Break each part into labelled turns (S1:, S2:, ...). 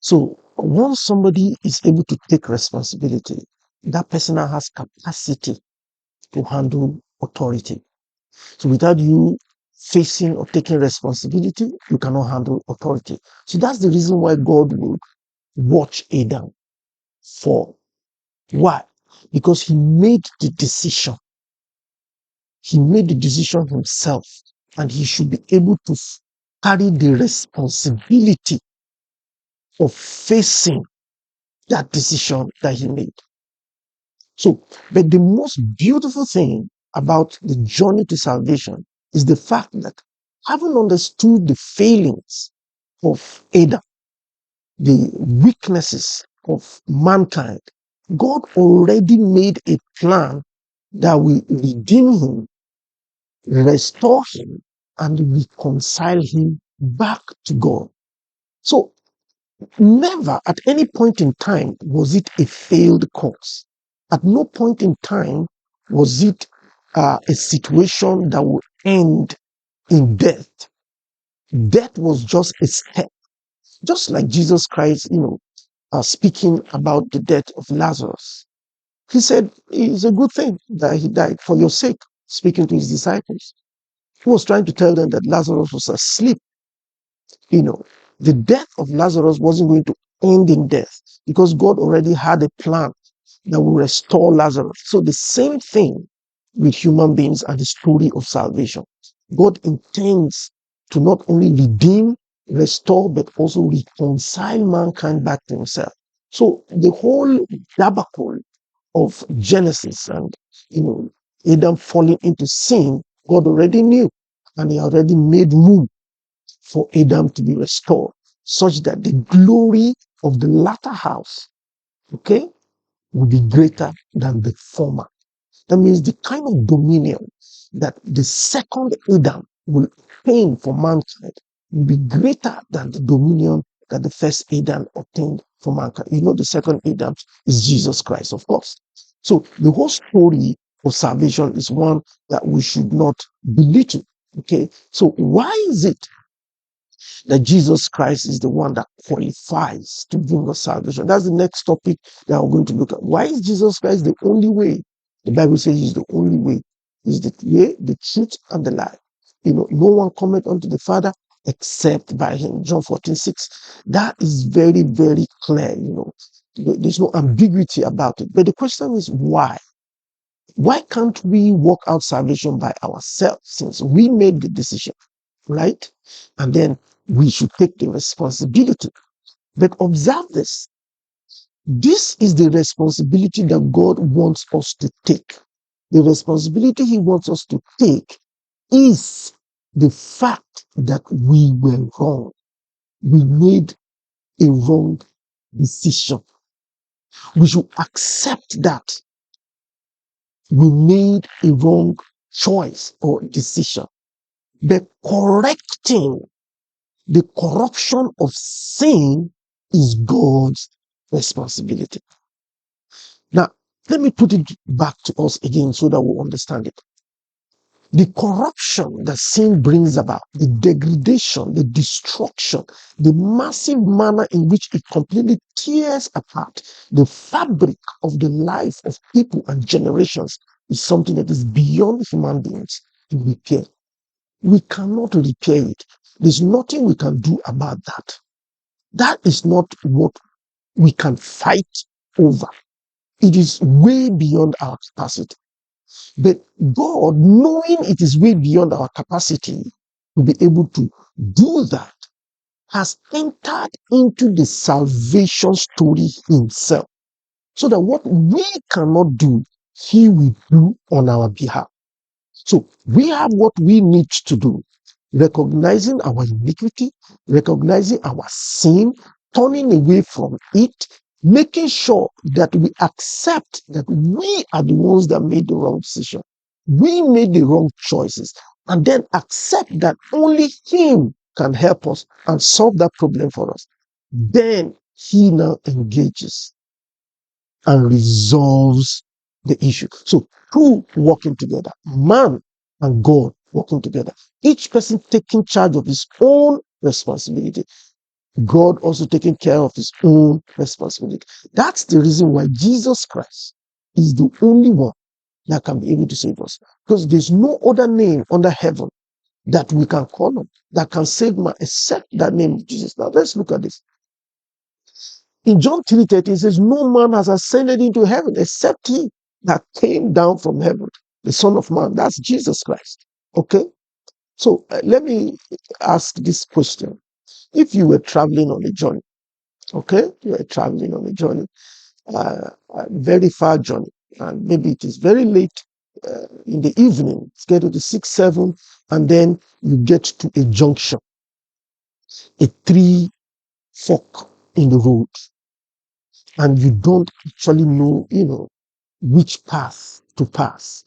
S1: So once somebody is able to take responsibility, that person now has capacity to handle authority. So without you facing or taking responsibility, you cannot handle authority. So that's the reason why God would watch Adam for. Why? Because he made the decision. He made the decision himself, and he should be able to carry the responsibility of facing that decision that he made. So, but the most beautiful thing about the journey to salvation is the fact that having understood the failings of Adam, the weaknesses of mankind, God already made a plan that will redeem him, restore him, and reconcile him back to God. So never at any point in time was it a failed cause. At no point in time was it a situation that would end in death. Death was just a step. Just like Jesus Christ, speaking about the death of Lazarus. He said, it's a good thing that he died for your sake, speaking to his disciples. He was trying to tell them that Lazarus was asleep. The death of Lazarus wasn't going to end in death because God already had a plan that will restore Lazarus. So the same thing with human beings and the story of salvation. God intends to not only redeem, restore, but also reconcile mankind back to himself. So the whole debacle of Genesis and, Adam falling into sin, God already knew, and he already made room for Adam to be restored, such that the glory of the latter house, okay, will be greater than the former. That means the kind of dominion that the second Adam will obtain for mankind will be greater than the dominion that the first Adam obtained for mankind. The second Adam is Jesus Christ, of course. So the whole story of salvation is one that we should not belittle. Okay, so why is it that Jesus Christ is the one that qualifies to bring us salvation? That's the next topic that we're going to look at. Why is Jesus Christ the only way? The Bible says he's the only way. He's the way, the truth, and the life. No one cometh unto the Father except by him. John 14:6. That is very, very clear. There's no ambiguity about it. But the question is why? Why can't we work out salvation by ourselves since we made the decision, right? And then we should take the responsibility. But observe this. This is the responsibility that God wants us to take. The responsibility he wants us to take is the fact that we were wrong. We made a wrong decision. We should accept that we made a wrong choice or decision. But correcting the corruption of sin is God's responsibility. Now, let me put it back to us again so that we understand it. The corruption that sin brings about, the degradation, the destruction, the massive manner in which it completely tears apart the fabric of the life of people and generations is something that is beyond human beings to repair. We cannot repair it. There's nothing we can do about that. That is not what we can fight over. It is way beyond our capacity. But God, knowing it is way beyond our capacity to be able to do that, has entered into the salvation story himself. So that what we cannot do, he will do on our behalf. So we have what we need to do, recognizing our iniquity, recognizing our sin, turning away from it, making sure that we accept that we are the ones that made the wrong decision. We made the wrong choices, and then accept that only him can help us and solve that problem for us. Then he now engages and resolves the issue. So two working together, man and God working together, each person taking charge of his own responsibility. God also taking care of his own responsibility. That's the reason why Jesus Christ is the only one that can be able to save us. Because there's no other name under heaven that we can call on that can save man except that name of Jesus. Now let's look at this. In John 3:30, it says, no man has ascended into heaven except he that came down from heaven, the Son of Man. That's Jesus Christ. Okay? So let me ask this question. If you were traveling on a journey, okay? You were traveling on a journey, a very far journey, and maybe it is very late in the evening, it's getting to 6, 7, and then you get to a junction, a three fork in the road, and you don't actually know, which path to pass.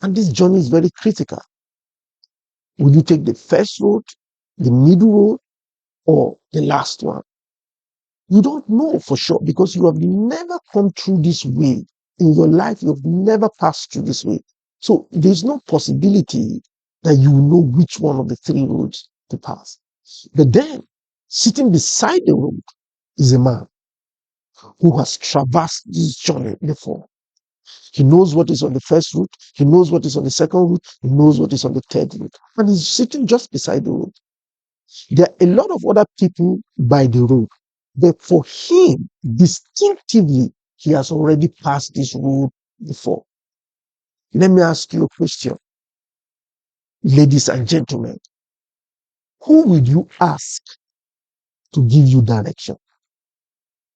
S1: And this journey is very critical. Will you take the first road, the middle road, or the last one? You don't know for sure because you have never come through this way in your life. You've never passed through this way. So there's no possibility that you will know which one of the three roads to pass. But then, sitting beside the road is a man who has traversed this journey before. He knows what is on the first route. He knows what is on the second route. He knows what is on the third route. And he's sitting just beside the road. There are a lot of other people by the road. But for him, distinctively, he has already passed this road before. Let me ask you a question, ladies and gentlemen. Who will you ask to give you direction?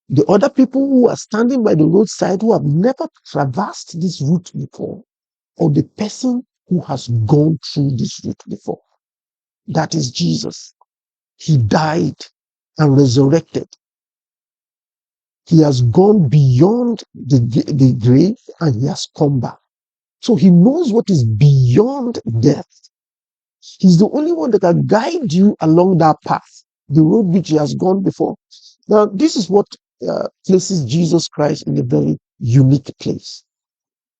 S1: The other people who are standing by the roadside who have never traversed this route before, or the person who has gone through this route before? That is Jesus. He died and resurrected. He has gone beyond the grave and he has come back. So he knows what is beyond death. He's the only one that can guide you along that path, the road which he has gone before. Now, this is what places Jesus Christ in a very unique place.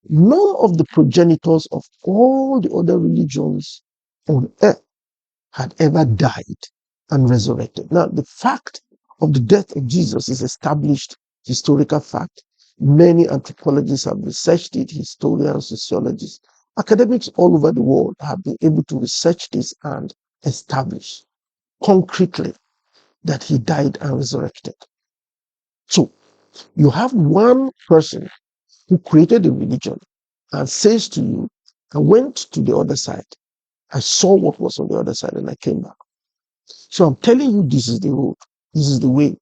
S1: None of the progenitors of all the other religions on earth had ever died and resurrected. Now, the fact of the death of Jesus is established historical fact. Many anthropologists have researched it, historians, sociologists, academics all over the world have been able to research this and establish concretely that he died and resurrected. So you have one person who created a religion and says to you, I went to the other side. I saw what was on the other side and I came back. So I'm telling you, this is the road. This is the way.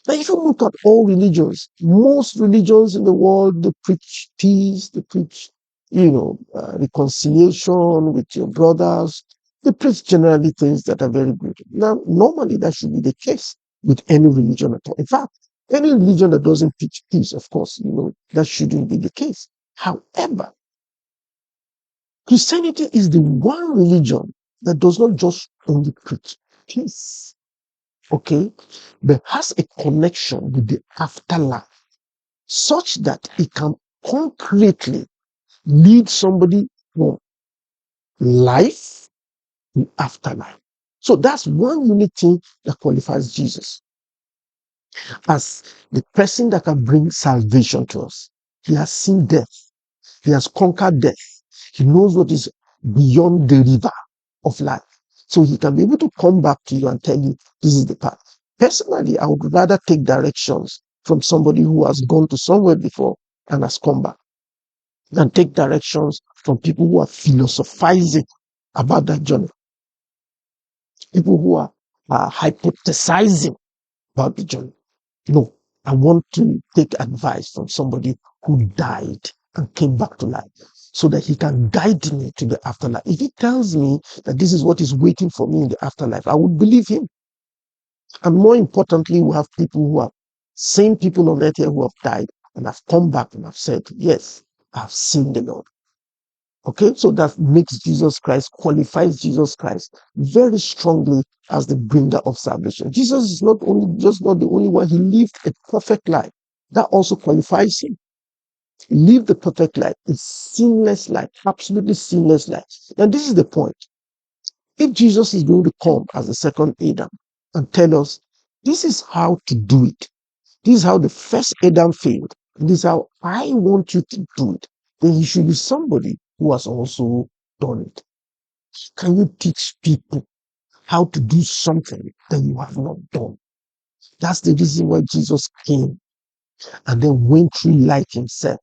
S1: Now, if you look at all religions, most religions in the world, they preach peace, they preach, reconciliation with your brothers. They preach generally things that are very good. Now, normally that should be the case with any religion at all. In fact, any religion that doesn't preach peace, of course, that shouldn't be the case. However, Christianity is the one religion that does not just only preach peace, okay, but has a connection with the afterlife such that it can concretely lead somebody from life to afterlife. So that's one unique thing that qualifies Jesus as the person that can bring salvation to us. He has seen death. He has conquered death. He knows what is beyond the river of life. So he can be able to come back to you and tell you, this is the path. Personally, I would rather take directions from somebody who has gone to somewhere before and has come back than take directions from people who are philosophizing about that journey. People who are hypothesizing about the journey. No, I want to take advice from somebody who died and came back to life so that he can guide me to the afterlife. If he tells me that this is what is waiting for me in the afterlife, I would believe him. And more importantly, we have people who are same people on earth here who have died and have come back and have said, yes, I've seen the Lord. Okay, so that makes Jesus Christ, qualifies Jesus Christ very strongly as the bringer of salvation. Jesus is not the only one. He lived a perfect life. That also qualifies him. He lived the perfect life, a sinless life, absolutely sinless life. And this is the point. If Jesus is going to come as the second Adam and tell us This is how to do it. This is how the first Adam failed. This is how I want you to do it. Then you should be somebody who has also done it. Can you teach people how to do something that you have not done? That's the reason why Jesus came and then went through life himself,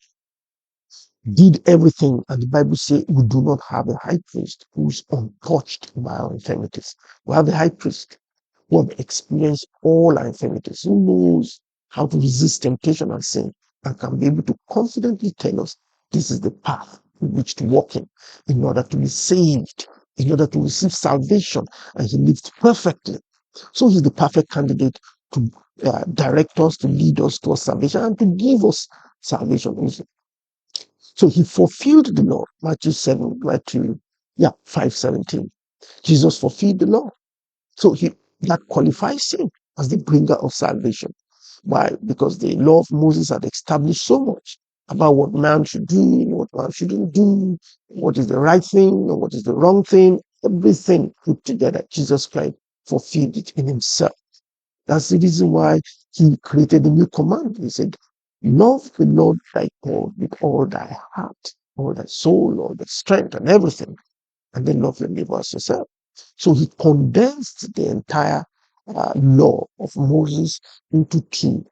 S1: did everything. And the Bible says we do not have a high priest who is untouched by our infirmities. We have a high priest who have experienced all our infirmities, who knows how to resist temptation and sin, and can be able to confidently tell us this is the path in which to walk in order to be saved, in order to receive salvation, and he lived perfectly. So he's the perfect candidate to direct us, to lead us towards salvation, and to give us salvation also. So he fulfilled the law. Matthew 5:17. Jesus fulfilled the law. So that qualifies him as the bringer of salvation. Why? Because the law of Moses had established so much about what man should do, what man shouldn't do, what is the right thing, and what is the wrong thing. Everything put together, Jesus Christ fulfilled it in himself. That's the reason why he created a new command. He said, love the Lord thy God with all thy heart, all thy soul, all thy strength, and everything. And then love your neighbor as yourself. So he condensed the entire law of Moses into two,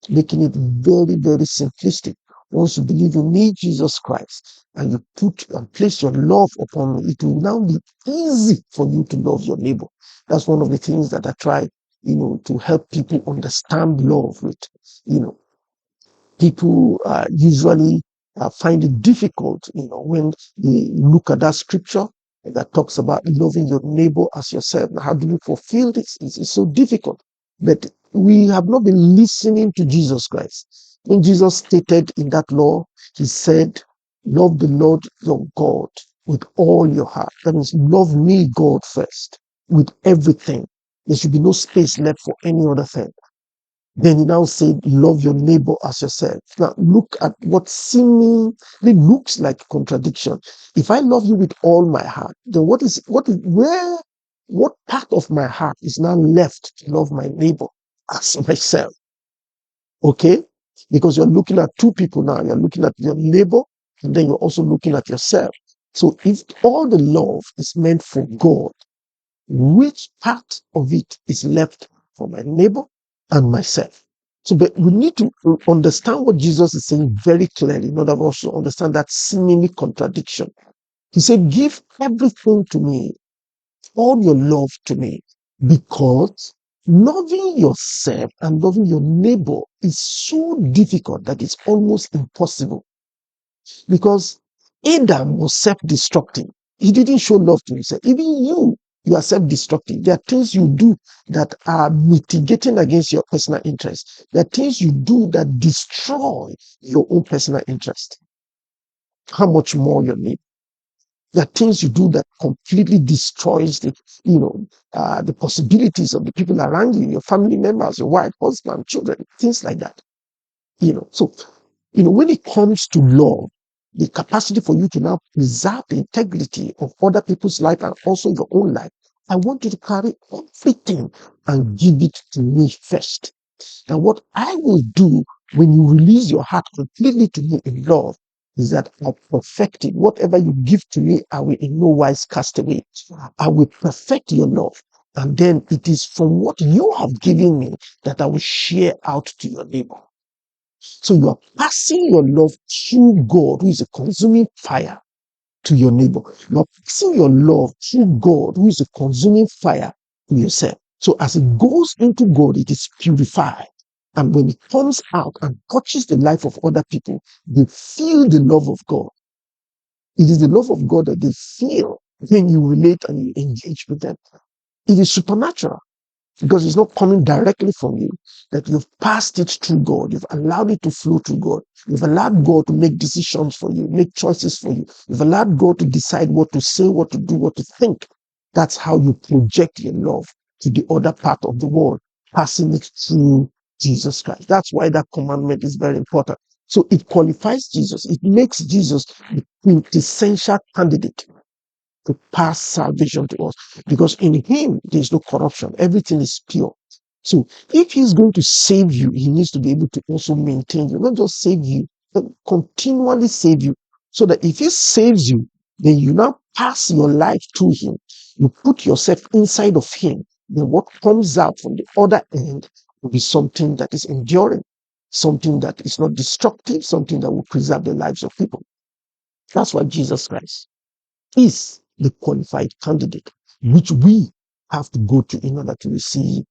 S1: making it very, very simplistic. Once you believe you need Jesus Christ and you put and place your love upon me, it will now be easy for you to love your neighbor. That's one of the things that I try, to help people understand love with. People usually find it difficult, when they look at that scripture that talks about loving your neighbor as yourself. Now, how do you fulfill this? It's so difficult. But we have not been listening to Jesus Christ. When Jesus stated in that law, he said, love the Lord your God with all your heart. That means love me, God, first, with everything. There should be no space left for any other thing. Then he now said, love your neighbor as yourself. Now look at what seemingly looks like contradiction. If I love you with all my heart, then what part of my heart is now left to love my neighbor as myself? Okay? Because you're looking at two people now. You're looking at your neighbor, and then you're also looking at yourself. So if all the love is meant for God, which part of it is left for my neighbor and myself? So, but we need to understand what Jesus is saying very clearly in order for us to understand that seemingly contradiction. He said, give everything to me, all your love to me, because loving yourself and loving your neighbor is so difficult that it's almost impossible. Because Adam was self-destructing. He didn't show love to himself. Even you are self-destructive. There are things you do that are mitigating against your personal interest. There are things you do that destroy your own personal interest. How much more your neighbor? There are things you do that completely destroys the possibilities of the people around you, your family members, your wife, husband, children, things like that. So when it comes to love, the capacity for you to now preserve the integrity of other people's life and also your own life, I want you to carry everything and give it to me first. And what I will do when you release your heart completely to me in love is that I'll perfect it. Whatever you give to me, I will in no wise cast away. I will perfect your love. And then it is from what you have given me that I will share out to your neighbor. So you are passing your love through God, who is a consuming fire, to your neighbor. You are passing your love through God, who is a consuming fire, to yourself. So as it goes into God, it is purified. And when it comes out and touches the life of other people, they feel the love of God. It is the love of God that they feel when you relate and you engage with them. It is supernatural, because it's not coming directly from you, that you've passed it through God. You've allowed it to flow through God. You've allowed God to make decisions for you, make choices for you. You've allowed God to decide what to say, what to do, what to think. That's how you project your love to the other part of the world, passing it through Jesus Christ. That's why that commandment is very important. So it qualifies Jesus. It makes Jesus the quintessential candidate to pass salvation to us, because in him there is no corruption. Everything is pure. So if he's going to save you, he needs to be able to also maintain you, not just save you, but continually save you. So that if he saves you, then you now pass your life to him. You put yourself inside of him. Then what comes out from the other end will be something that is enduring, something that is not destructive, something that will preserve the lives of people. That's why Jesus Christ is the qualified candidate, which we have to go to in order to receive